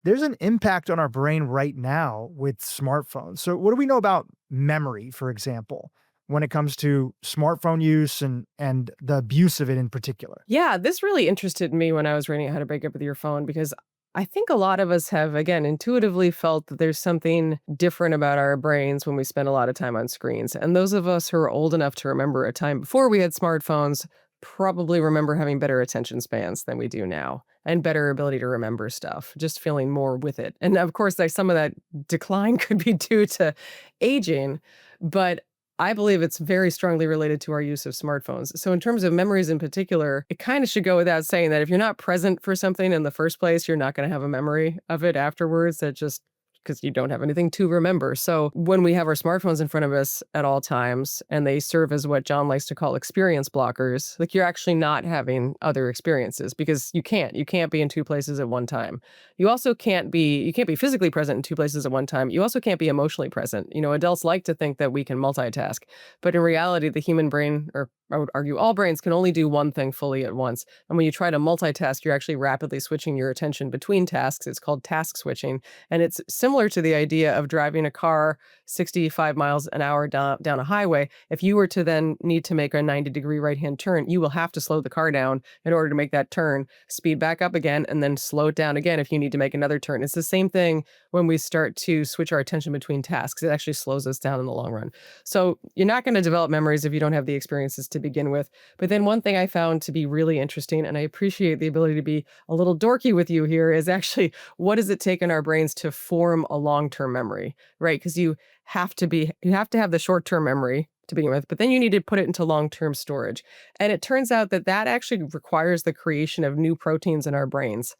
there's an impact on our brain right now with smartphones. So what do we know about memory, for example, when it comes to smartphone use and the abuse of it in particular? Yeah, this really interested me when I was reading How to Break Up with Your Phone because I think a lot of us have, again, intuitively felt that there's something different about our brains when we spend a lot of time on screens. And those of us who are old enough to remember a time before we had smartphones probably remember having better attention spans than we do now and better ability to remember stuff, just feeling more with it. And of course, like some of that decline could be due to aging, but I believe it's very strongly related to our use of smartphones. So in terms of memories in particular, it kind of should go without saying that if you're not present for something in the first place, you're not going to have a memory of it afterwards. That just because you don't have anything to remember. So when we have our smartphones in front of us at all times and they serve as what John likes to call experience blockers, like you're actually not having other experiences because you can't be in two places at one time. You can't be physically present in two places at one time. You also can't be emotionally present. Adults like to think that we can multitask, but in reality, the human brain, or I would argue all brains, can only do one thing fully at once. And when you try to multitask, you're actually rapidly switching your attention between tasks. It's called task switching. And it's similar to the idea of driving a car 65 miles an hour down a highway. If you were to then need to make a 90-degree right-hand turn, you will have to slow the car down in order to make that turn, speed back up again, and then slow it down again if you need to make another turn. It's the same thing when we start to switch our attention between tasks. It actually slows us down in the long run. So you're not going to develop memories if you don't have the experiences to begin with. But then one thing I found to be really interesting, and I appreciate the ability to be a little dorky with you here, is actually what does it take in our brains to form a long-term memory, right? Because you have to have the short-term memory to begin with, but then you need to put it into long-term storage. And it turns out that that actually requires the creation of new proteins in our brains.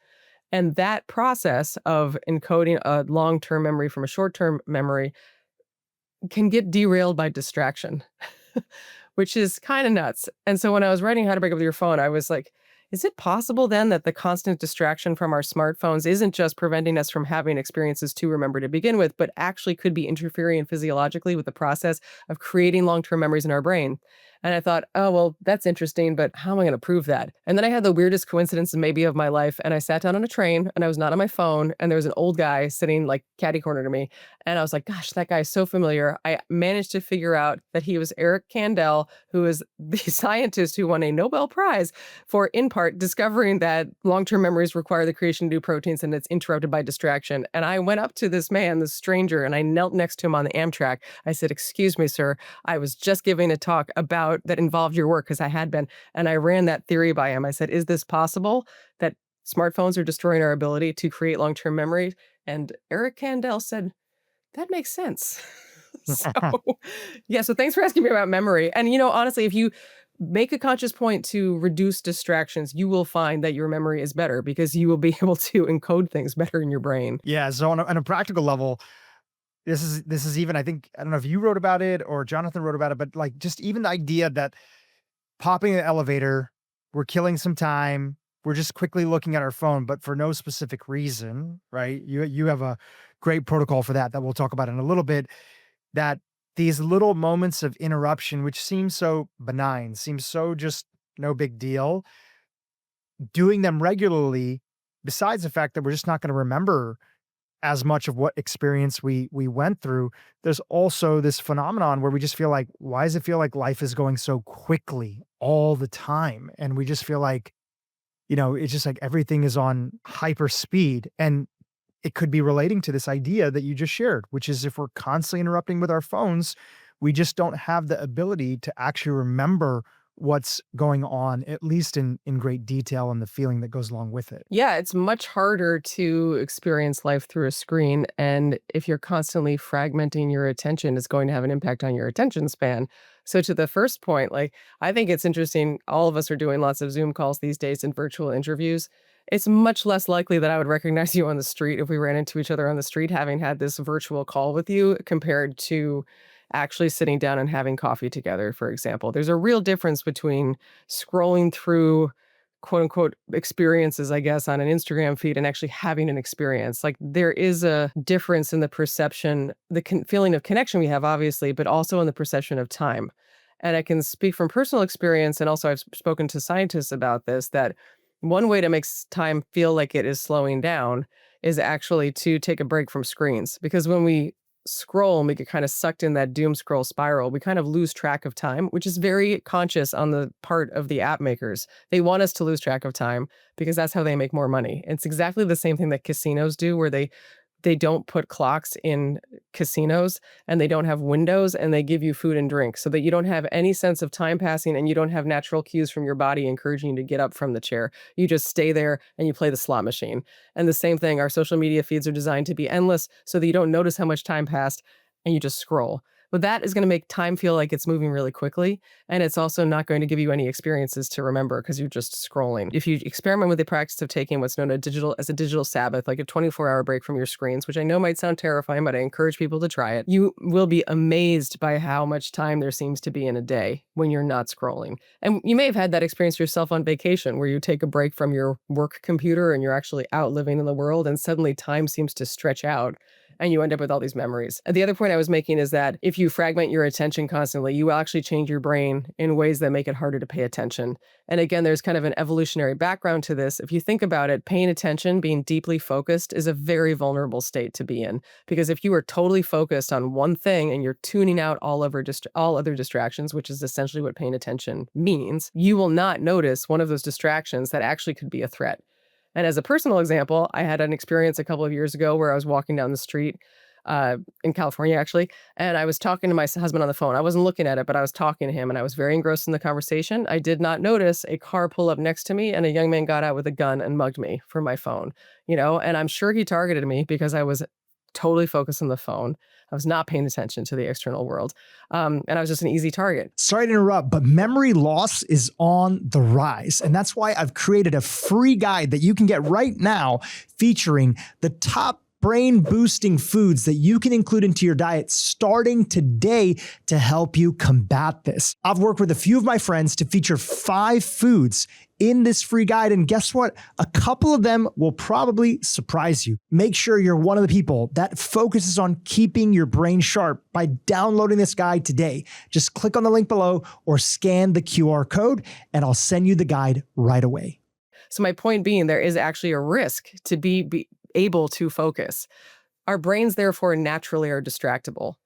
And that process of encoding a long-term memory from a short-term memory can get derailed by distraction, which is kind of nuts. And so when I was writing How to Break Up with Your Phone, I was like, is it possible then that the constant distraction from our smartphones isn't just preventing us from having experiences to remember to begin with, but actually could be interfering physiologically with the process of creating long-term memories in our brain? And I thought, oh, well, that's interesting, but how am I going to prove that? And then I had the weirdest coincidence maybe of my life. And I sat down on a train and I was not on my phone. And there was an old guy sitting like catty corner to me. And I was like, gosh, that guy is so familiar. I managed to figure out that he was Eric Kandel, who is the scientist who won a Nobel Prize for, in part, discovering that long-term memories require the creation of new proteins and it's interrupted by distraction. And I went up to this man, this stranger, and I knelt next to him on the Amtrak. I said, excuse me, sir, I was just giving a talk about that involved your work because I had been. And I ran that theory by him. I said, is this possible that smartphones are destroying our ability to create long-term memory? And Eric Kandel said, that makes sense. So, yeah, so thanks for asking me about memory. And, honestly, if you make a conscious point to reduce distractions, you will find that your memory is better because you will be able to encode things better in your brain. Yeah, so on a practical level, this is even, I think, I don't know if you wrote about it or Jonathan wrote about it, but like just even the idea that popping an elevator, we're killing some time, we're just quickly looking at our phone, but for no specific reason, right? You have a great protocol for that we'll talk about in a little bit, that these little moments of interruption, which seem so benign, seem so just no big deal, doing them regularly, besides the fact that we're just not going to remember as much of what experience we went through, there's also this phenomenon where we just feel like, why does it feel like life is going so quickly all the time? And we just feel like, it's just like everything is on hyper speed. And it could be relating to this idea that you just shared, which is if we're constantly interrupting with our phones, we just don't have the ability to actually remember what's going on, at least in great detail and the feeling that goes along with it. Yeah, it's much harder to experience life through a screen. And if you're constantly fragmenting your attention, it's going to have an impact on your attention span. So, to the first point, like, I think it's interesting. All of us are doing lots of Zoom calls these days and virtual interviews. It's much less likely that I would recognize you on the street if we ran into each other on the street, having had this virtual call with you, compared to actually sitting down and having coffee together, for example. There's a real difference between scrolling through quote unquote experiences, I guess, on an Instagram feed and actually having an experience. Like there is a difference in the perception, the feeling of connection we have, obviously, but also in the perception of time. And I can speak from personal experience, and also I've spoken to scientists about this, that one way to make time feel like it is slowing down is actually to take a break from screens. Because when we scroll and we get kind of sucked in that doom scroll spiral, we kind of lose track of time, which is very conscious on the part of the app makers. They want us to lose track of time because that's how they make more money. It's exactly the same thing that casinos do, where they don't put clocks in casinos and they don't have windows, and they give you food and drink so that you don't have any sense of time passing and you don't have natural cues from your body encouraging you to get up from the chair. You just stay there and you play the slot machine. And the same thing, our social media feeds are designed to be endless so that you don't notice how much time passed and you just scroll. But that is going to make time feel like it's moving really quickly. And it's also not going to give you any experiences to remember because you're just scrolling. If you experiment with the practice of taking what's known as a digital Sabbath, like a 24-hour break from your screens, which I know might sound terrifying, but I encourage people to try it, you will be amazed by how much time there seems to be in a day when you're not scrolling. And you may have had that experience yourself on vacation where you take a break from your work computer and you're actually out living in the world, and suddenly time seems to stretch out and you end up with all these memories. And the other point I was making is that if you fragment your attention constantly, you will actually change your brain in ways that make it harder to pay attention. And again, there's kind of an evolutionary background to this. If you think about it, paying attention, being deeply focused is a very vulnerable state to be in. Because if you are totally focused on one thing and you're tuning out all other distractions, which is essentially what paying attention means, you will not notice one of those distractions that actually could be a threat. And as a personal example, I had an experience a couple of years ago where I was walking down the street in California, actually, and I was talking to my husband on the phone. I wasn't looking at it, but I was talking to him, and I was very engrossed in the conversation. I did not notice a car pull up next to me, and a young man got out with a gun and mugged me for my phone, and I'm sure he targeted me because I was totally focused on the phone. I was not paying attention to the external world. And I was just an easy target. Sorry to interrupt, but memory loss is on the rise. And that's why I've created a free guide that you can get right now featuring the top brain boosting foods that you can include into your diet starting today to help you combat this. I've worked with a few of my friends to feature 5 foods in this free guide. And guess what? A couple of them will probably surprise you. Make sure you're one of the people that focuses on keeping your brain sharp by downloading this guide today. Just click on the link below or scan the QR code and I'll send you the guide right away. So my point being, there is actually a risk to be able to focus. Our brains, therefore, naturally are distractible.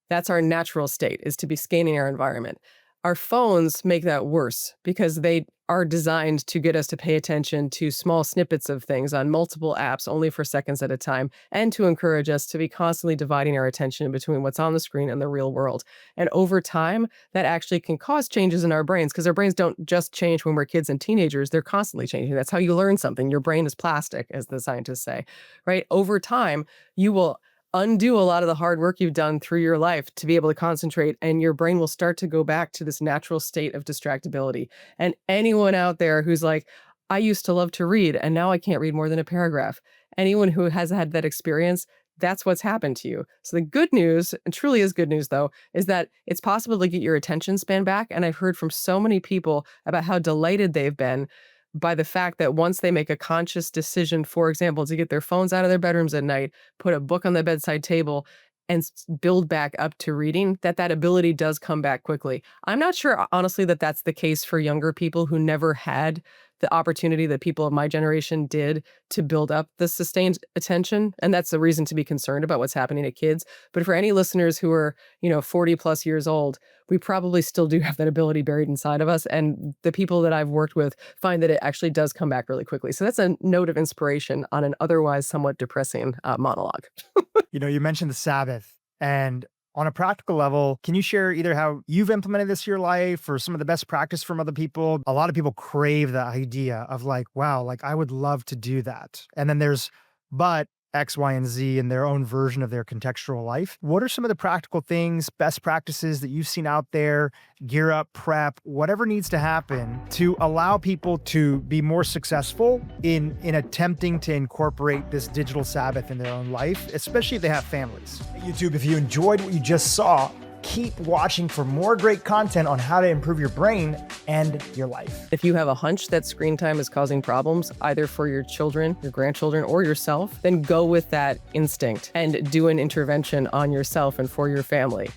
That's our natural state, is to be scanning our environment. Our phones make that worse because they are designed to get us to pay attention to small snippets of things on multiple apps only for seconds at a time, and to encourage us to be constantly dividing our attention between what's on the screen and the real world. And over time, that actually can cause changes in our brains, because our brains don't just change when we're kids and teenagers, they're constantly changing. That's how you learn something. Your brain is plastic, as the scientists say, right? Over time, you will undo a lot of the hard work you've done through your life to be able to concentrate, and your brain will start to go back to this natural state of distractibility. And anyone out there who's like, I used to love to read and now I can't read more than a paragraph. Anyone who has had that experience, that's what's happened to you. So the good news, and truly is good news though, is that it's possible to get your attention span back. And I've heard from so many people about how delighted they've been by the fact that once they make a conscious decision, for example, to get their phones out of their bedrooms at night, put a book on the bedside table, and build back up to reading, that ability does come back quickly. I'm not sure, honestly, that that's the case for younger people who never had the opportunity that people of my generation did to build up the sustained attention. And that's a reason to be concerned about what's happening to kids. But for any listeners who are, 40 plus years old, we probably still do have that ability buried inside of us. And the people that I've worked with find that it actually does come back really quickly. So that's a note of inspiration on an otherwise somewhat depressing monologue. You mentioned the Sabbath, and on a practical level, can you share either how you've implemented this in your life or some of the best practice from other people? A lot of people crave the idea of like, wow, like I would love to do that. And then there's, but X, Y, and Z in their own version of their contextual life. What are some of the practical things, best practices that you've seen out there, gear up, prep, whatever needs to happen to allow people to be more successful in attempting to incorporate this digital Sabbath in their own life, especially if they have families? YouTube, if you enjoyed what you just saw, keep watching for more great content on how to improve your brain and your life. If you have a hunch that screen time is causing problems, either for your children, your grandchildren, or yourself, then go with that instinct and do an intervention on yourself and for your family.